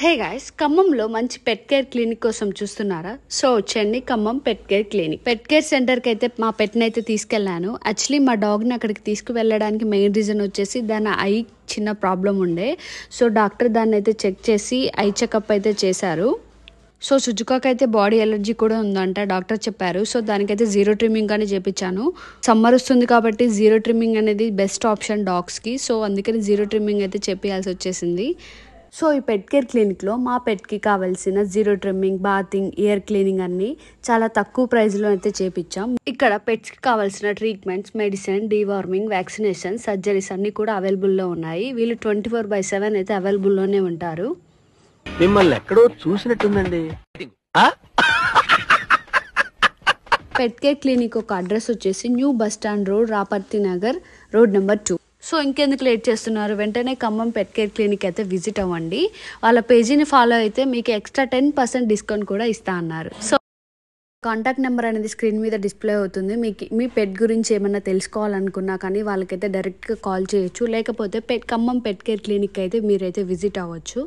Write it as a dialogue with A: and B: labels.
A: Hey guys, ఖమ్మంలో మంచి పెట్ care clinic కోసం చూస్తున్నారా? సో వచ్చండి ఖమ్మం పెట్ కేర్ క్లినిక్. పెట్ కేర్ సెంటర్కి అయితే మా పెట్ని అయితే తీసుకెళ్లాను. యాక్చువల్లీ మా డాగ్ని అక్కడికి తీసుకువెళ్ళడానికి మెయిన్ రీజన్ వచ్చేసి దాని ఐ చిన్న ప్రాబ్లం ఉండే. సో డాక్టర్ దాన్ని అయితే చెక్ చేసి ఐ చెకప్ అయితే చేశారు. సో సుజుకాకి అయితే బాడీ ఎలర్జీ కూడా ఉందంట డాక్టర్ చెప్పారు. సో దానికైతే జీరో ట్రిమ్మింగ్ అని చేపించాను. సమ్మర్ వస్తుంది కాబట్టి జీరో ట్రిమ్మింగ్ అనేది బెస్ట్ ఆప్షన్ డాగ్స్కి. సో అందుకని జీరో ట్రిమ్మింగ్ అయితే చెప్పాల్సి వచ్చేసింది. సో ఈ పెట్ కేర్ క్లినిక్లో మా పెట్కి కావాల్సిన zero trimming, bathing, year cleaning అన్ని చాలా తక్కువ ప్రైస్లో అయితే చేపించాం. ఇక్కడ పెట్స్కి కావాల్సిన treatments, medicine, deworming, vaccination, surgeries అన్ని కూడా అవైలబుల్లో ఉన్నాయి. వీళ్ళు 24/7 అయితే అవైలబుల్లోనే ఉంటారు.
B: మిమ్మల్ని ఎక్కడో చూసినట్టుందండి.
A: పెట్ కేర్ క్లినిక్ ఒక అడ్రస్ వచ్చేసి new bus stand road, Raparthi Nagar, road number 2. So ఇంకెందుకు లేట్ చేస్తున్నారు, వెంటనే ఖమ్మం పెట్ కేర్ క్లినిక్ అయితే విజిట్ అవ్వండి. వాళ్ళ పేజీని ఫాలో అయితే మీకు ఎక్స్ట్రా 10% డిస్కౌంట్ కూడా ఇస్తా అన్నారు. సో కాంటాక్ట్ నెంబర్ అనేది స్క్రీన్ మీద డిస్ప్లే అవుతుంది. మీకు మీ పెట్ గురించి ఏమన్నా తెలుసుకోవాలనుకున్నా కానీ వాళ్ళకైతే డైరెక్ట్గా కాల్ చేయొచ్చు. లేకపోతే ఖమ్మం పెట్ కేర్ క్లినిక్ అయితే మీరైతే విజిట్ అవ్వచ్చు.